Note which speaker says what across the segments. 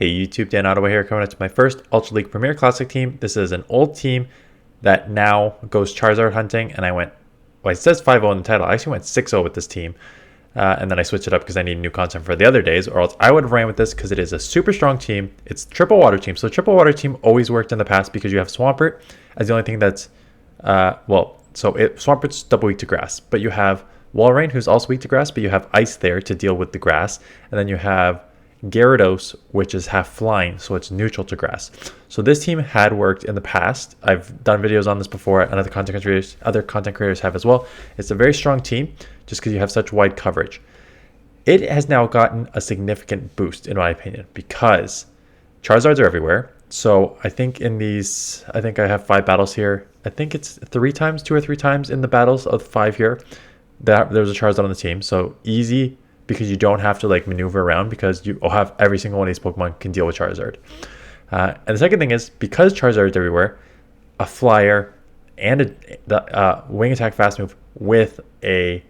Speaker 1: Hey YouTube, Dan Ottawa here, coming out to my first Ultra League Premier Classic team. This is an old team that now goes Charizard hunting, and I went, well, it says 5-0 in the title. I actually went 6-0 with this team, and then I switched it up because I need new content for the other days, or else I would have ran with this because it is a super strong team. It's triple water team, so triple water team always worked in the past because you have Swampert as the only thing that's, Swampert's double weak to grass, but you have Walrein, who's also weak to grass, but you have Ice there to deal with the grass, and then you have Gyarados, which is half flying, so it's neutral to grass. So this team had worked in the past. I've done videos on this before, and other content creators have as well. It's a very strong team just because you have such wide coverage. It has now gotten a significant boost, in my opinion, because Charizards are everywhere. So I think I have 5 battles here. I think it's 2 or 3 times in the battles of 5 here that there's a Charizard on the team. So easy, because you don't have to like maneuver around, because you have every single one of these Pokemon can deal with Charizard. And the second thing is, because Charizard is everywhere, a flyer and the wing attack fast move with a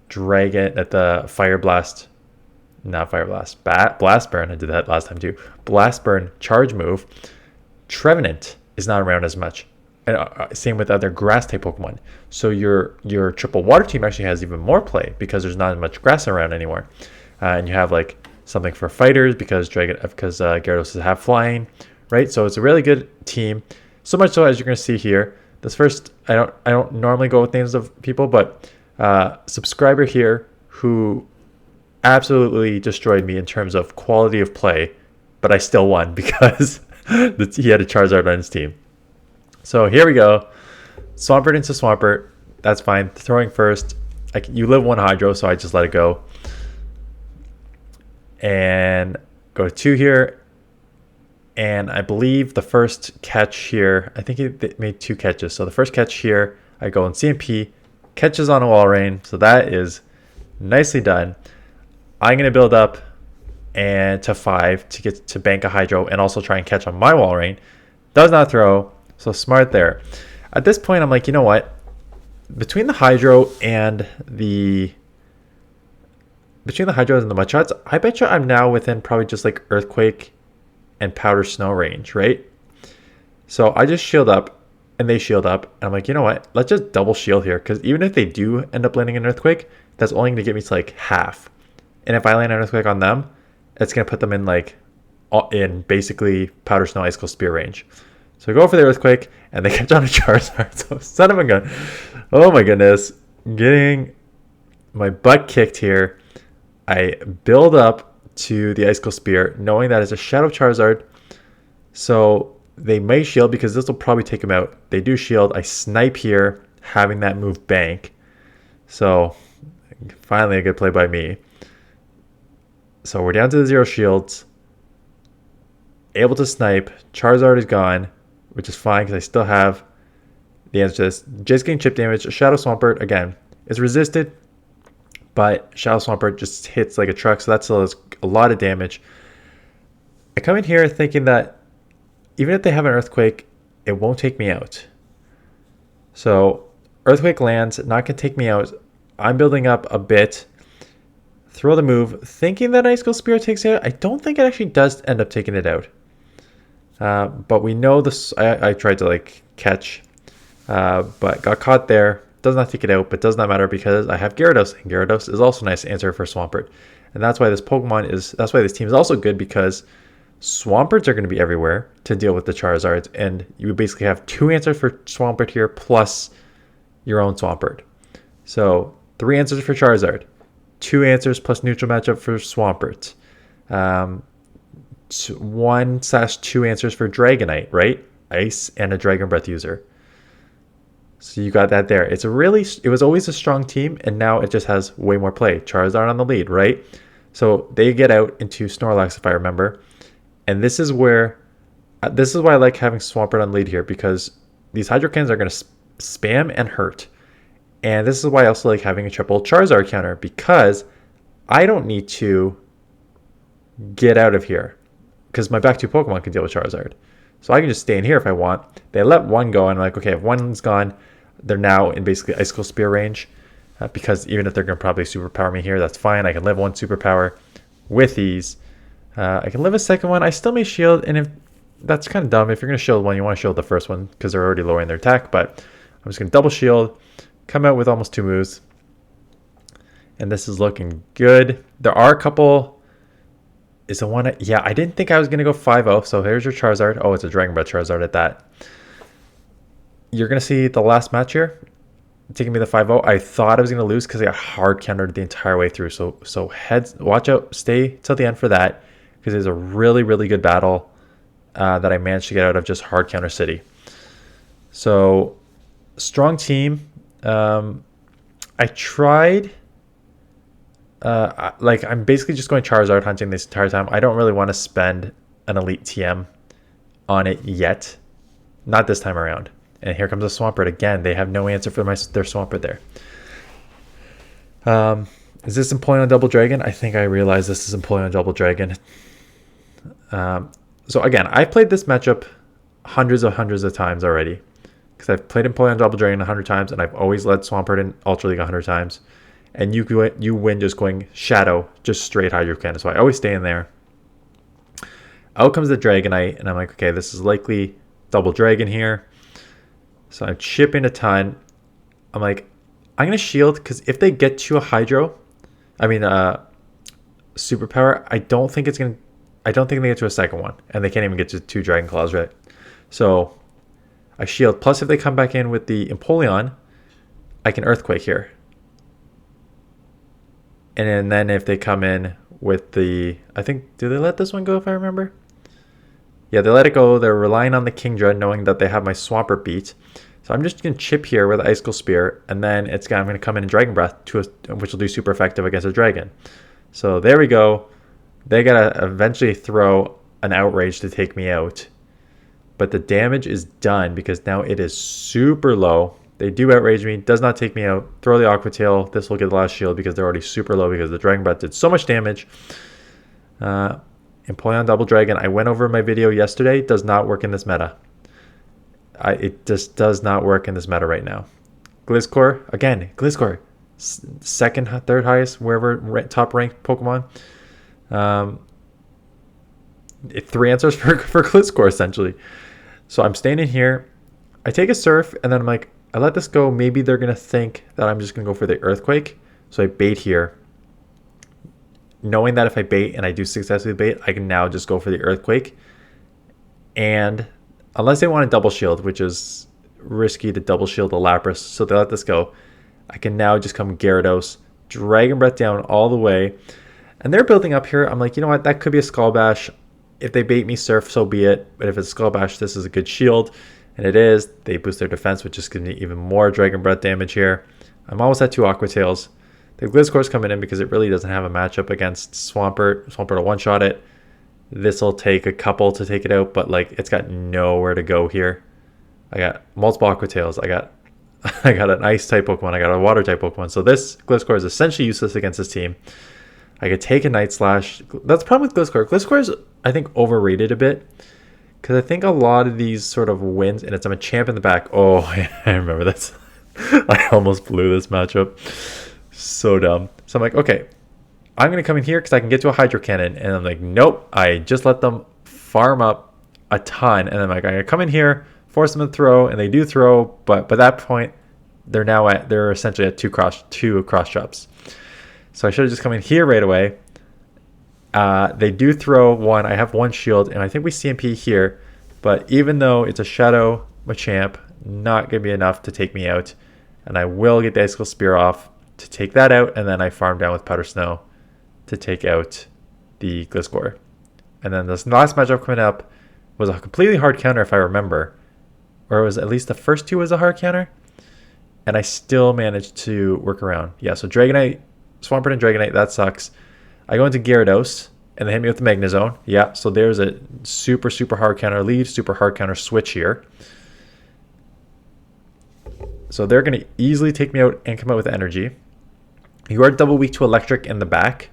Speaker 1: dragon at the Blast Burn. I did that last time too. Blast Burn charge move. Trevenant is not around as much. And same with other grass type Pokemon. So your triple water team actually has even more play because there's not as much grass around anymore. And you have like something for fighters because Gyarados is half flying, right? So it's a really good team. So much so, as you're going to see here. This first, I don't normally go with names of people, but subscriber here who absolutely destroyed me in terms of quality of play, but I still won because he had a Charizard on his team. So here we go. Swampert into Swampert. That's fine. Throwing first. You live 1 Hydro, so I just let it go. And go to 2 here. And I believe the first catch here, I think he made 2 catches. So the first catch here, I go in CMP. Catches on a Walrein. So that is nicely done. I'm going to build up and to 5 to get to bank a Hydro and also try and catch on my Walrein. Does not throw. So smart there. At this point, I'm like, you know what? Between the Hydro and the Mud Shots, I bet you I'm now within probably just like Earthquake and Powder Snow range, right? So I just shield up and they shield up. And I'm like, you know what? Let's just double shield here, because even if they do end up landing an Earthquake, that's only going to get me to like half. And if I land an Earthquake on them, it's going to put them in like in basically Powder Snow Icicle Spear range. So I go for the Earthquake, and they catch on a Charizard. So son of a gun. Oh my goodness. Getting my butt kicked here. I build up to the Icicle Spear, knowing that it's a Shadow Charizard. So they may shield, because this will probably take them out. They do shield. I snipe here, having that move bank. So finally a good play by me. So we're down to the 0 shields. Able to snipe. Charizard is gone, which is fine because I still have the answer to this. Just getting chip damage. Shadow Swampert, again, is resisted, but Shadow Swampert just hits like a truck, so that still is a lot of damage. I come in here thinking that even if they have an Earthquake, it won't take me out. So Earthquake lands, not going to take me out. I'm building up a bit. Throw the move, thinking that Icicle Spear takes it out. I don't think it actually does end up taking it out. But we know this. I tried to like catch, but got caught there. Does not take it out, but does not matter because I have Gyarados, and Gyarados is also a nice answer for Swampert. And that's why this team is also good, because Swamperts are going to be everywhere to deal with the Charizards, and you basically have 2 answers for Swampert here plus your own Swampert. So 3 answers for Charizard, 2 answers plus neutral matchup for Swampert. 1/2 answers for Dragonite, right? Ice and a Dragon Breath user. So you got that there. It was always a strong team, and now it just has way more play. Charizard on the lead, right? So they get out into Snorlax, if I remember. And this is why I like having Swampert on lead here, because these Hydro Cannons are going to spam and hurt. And this is why I also like having a triple Charizard counter, because I don't need to get out of here, because my back 2 Pokemon can deal with Charizard. So I can just stay in here if I want. They let 1 go, and I'm like, okay, if 1's gone, they're now in basically Icicle Spear range. Because even if they're going to probably superpower me here, that's fine. I can live 1 superpower with ease. I can live a second one. I still may shield, and if that's kind of dumb. If you're going to shield one, you want to shield the first one because they're already lowering their attack. But I'm just going to double shield, come out with almost 2 moves. And this is looking good. There are a couple. Is the one... Yeah, I didn't think I was going to go 5-0. So here's your Charizard. Oh, it's a Dragon Breath Charizard at that. You're going to see the last match here taking me the 5-0. I thought I was going to lose because I got hard countered the entire way through. So heads, watch out. Stay till the end for that because it's a really, really good battle that I managed to get out of just hard counter city. So strong team. I tried... like I'm basically just going Charizard hunting this entire time. I don't really want to spend an elite TM on it yet. Not this time around. And here comes a Swampert again. They have no answer for their Swampert there. Is this employing on Double Dragon? I think I realize this is employing on Double Dragon. So again, I've played this matchup hundreds of times already. Because I've played employing on Double Dragon 100 times, and I've always led Swampert in Ultra League 100 times. And you win just going Shadow, just straight Hydro Cannon. So I always stay in there. Out comes the Dragonite, and I'm like, okay, this is likely Double Dragon here. So I'm chipping a ton. I'm like, I'm going to shield, because if they get to a Hydro, Superpower, I don't think they get to a second one. And they can't even get to 2 Dragon Claws, right? So I shield. Plus, if they come back in with the Empoleon, I can Earthquake here. And then if they come in with the... I think... Do they let this one go if I remember? Yeah, they let it go. They're relying on the Kingdra, knowing that they have my Swampert beat. So I'm just going to chip here with the Icicle Spear. And then I'm going to come in and Dragon Breath, which will do super effective against a Dragon. So there we go. They got to eventually throw an Outrage to take me out. But the damage is done because now it is super low. They do Outrage me. Does not take me out. Throw the Aqua Tail. This will get the last shield because they're already super low because the Dragon Breath did so much damage. Empoleon Double Dragon. I went over my video yesterday. Does not work in this meta. It just does not work in this meta right now. Gliscor. Again, Gliscor. Second, third highest, wherever top ranked Pokemon. 3 answers for Gliscor essentially. So I'm staying in here. I take a Surf and then I'm like, I let this go. Maybe they're going to think that I'm just going to go for the Earthquake. So I bait here. Knowing that if I bait and I do successfully bait, I can now just go for the Earthquake. And unless they want a double shield, which is risky to double shield the Lapras, so they let this go, I can now just come Gyarados, Dragon Breath down all the way. And they're building up here. I'm like, you know what? That could be a Skull Bash. If they bait me Surf, so be it. But if it's Skull Bash, this is a good shield. And it is. They boost their defense, which just gives me even more Dragon Breath damage here. I'm almost at 2 Aqua Tails. The Gliscor's coming in because it really doesn't have a matchup against Swampert. Swampert will one-shot it. This will take a couple to take it out, but like it's got nowhere to go here. I got multiple Aqua Tails. I got an Ice-type Pokemon. I got a Water-type Pokemon. So this Gliscor is essentially useless against this team. I could take a Night Slash. That's the problem with Gliscor. Gliscor is, I think, overrated a bit. Because I think a lot of these sort of wins, and it's I'm a champ in the back. Oh, I remember this. I almost blew this matchup. So dumb. So I'm like, okay, I'm going to come in here because I can get to a Hydro Cannon. And I'm like, nope. I just let them farm up a ton. And I'm like, I'm going to come in here, force them to throw, and they do throw. But by that point, they're essentially at two cross drops. So I should have just come in here right away. They do throw one. I have one shield, and I think we CMP here. But even though it's a Shadow Machamp, not going to be enough to take me out. And I will get the Icicle Spear off to take that out, and then I farm down with Powder Snow to take out the Gliscor. And then this last matchup coming up was a completely hard counter, if I remember. Or it was at least the first 2 was a hard counter. And I still managed to work around. Yeah, so Dragonite, Swampert and Dragonite, that sucks. I go into Gyarados, and they hit me with the Magnezone. Yeah, so there's a super, super hard counter lead, super hard counter switch here. So they're going to easily take me out and come out with energy. You are double weak to electric in the back,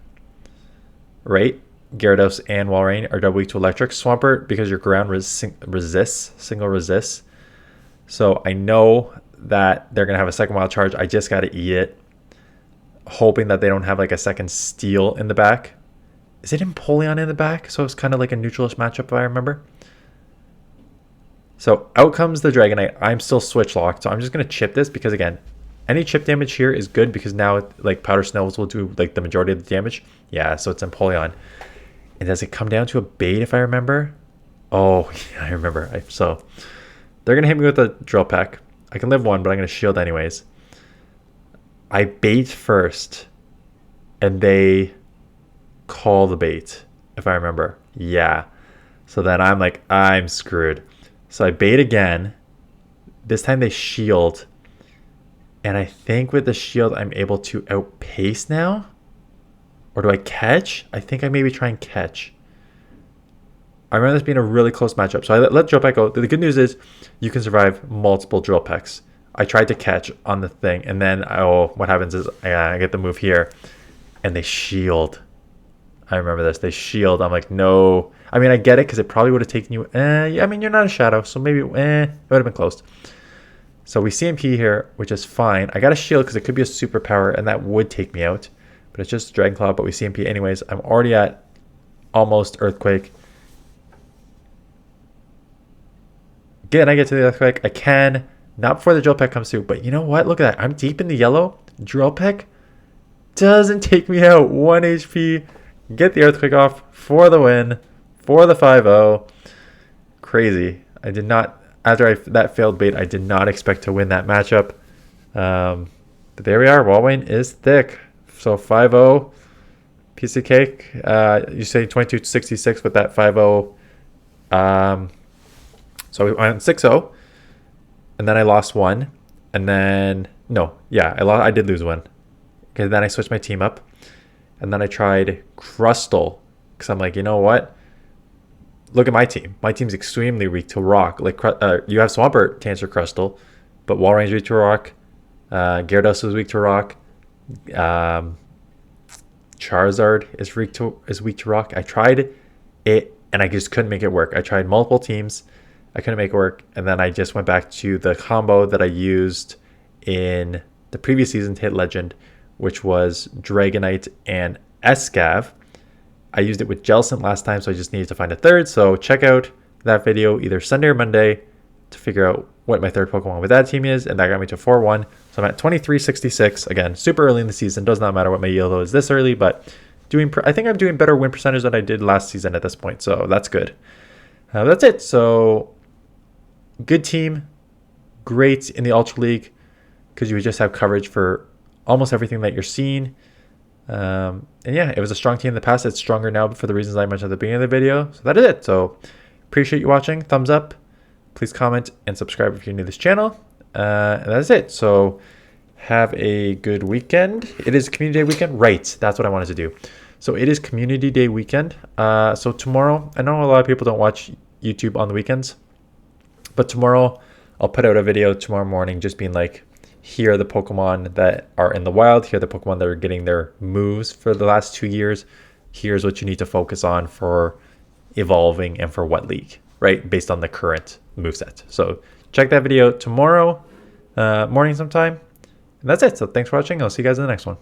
Speaker 1: right? Gyarados and Walrein are double weak to electric. Swampert, because your ground single resists. So I know that they're going to have a second wild charge. I just got to eat it, hoping that they don't have like a second steel in the back. Is it Empoleon in the back? So it's kind of like a neutralish matchup if I remember. So out comes the Dragonite. I'm still switch locked, so I'm just going to chip this because, again, any chip damage here is good because now, like, Powder Snows will do, like, the majority of the damage. Yeah, so it's Empoleon. And does it come down to a bait if I remember? Oh, yeah, I remember. So they're going to hit me with a Drill Peck. I can live one, but I'm going to shield anyways. I bait first, and they call the bait, if I remember. Yeah. So then I'm like, I'm screwed. So I bait again. This time they shield. And I think with the shield, I'm able to outpace now. Or do I catch? I think I maybe try and catch. I remember this being a really close matchup. So I let Drill Peck go. The good news is you can survive multiple Drill Pecks. I tried to catch on the thing. And then, what happens is I get the move here. And they shield. I remember this. They shield. I'm like, no. I mean, I get it because it probably would have taken you. Yeah, I mean, you're not a shadow. So maybe, it would have been close. So we CMP here, which is fine. I got a shield because it could be a superpower. And that would take me out. But it's just Dragon Claw. But we CMP anyways. I'm already at almost Earthquake. Again, I get to the Earthquake. I can. Not before the Drill Peck comes through. But you know what? Look at that. I'm deep in the yellow. Drill Peck doesn't take me out. 1 HP. Get the Earthquake off for the win. For the 5-0. Crazy. I did not, after that failed bait, I did not expect to win that matchup. But there we are. Walrein is thick. So 5-0. Piece of cake. You say 22-66 with that 5-0. So we went 6-0. And then I lost one. And then, no. Yeah, I did lose one. Okay, then I switched my team up. And then I tried Crustle. Because I'm like, you know what? Look at my team. My team's extremely weak to rock. Like, you have Swampert to answer Crustle. But Walrein's weak to rock. Gyarados is weak to rock. Charizard is weak to rock. I tried it, and I just couldn't make it work. I tried multiple teams. I couldn't make it work. And then I just went back to the combo that I used in the previous season to hit Legend, which was Dragonite and Escav. I used it with Jellicent last time, so I just needed to find a third. So check out that video either Sunday or Monday to figure out what my third Pokemon with that team is. And that got me to 4-1. So I'm at 23-66. Again, super early in the season. Does not matter what my yield is this early, but I think I'm doing better win percentage than I did last season at this point. So that's good. That's it. So good team. Great in the Ultra League because you would just have coverage for almost everything that you're seeing. And yeah, it was a strong team in the past. It's stronger now for the reasons I mentioned at the beginning of the video. So that is it. So appreciate you watching. Thumbs up. Please comment and subscribe if you're new to this channel. And that's it. So have a good weekend. It is Community Day weekend. Right. That's what I wanted to do. So it is Community Day weekend. So tomorrow, I know a lot of people don't watch YouTube on the weekends, but tomorrow I'll put out a video tomorrow morning just being like, here are the Pokemon that are in the wild. Here are the Pokemon that are getting their moves for the last 2 years. Here's what you need to focus on for evolving and for what league, right? Based on the current moveset. So check that video tomorrow morning sometime. And that's it. So thanks for watching. I'll see you guys in the next one.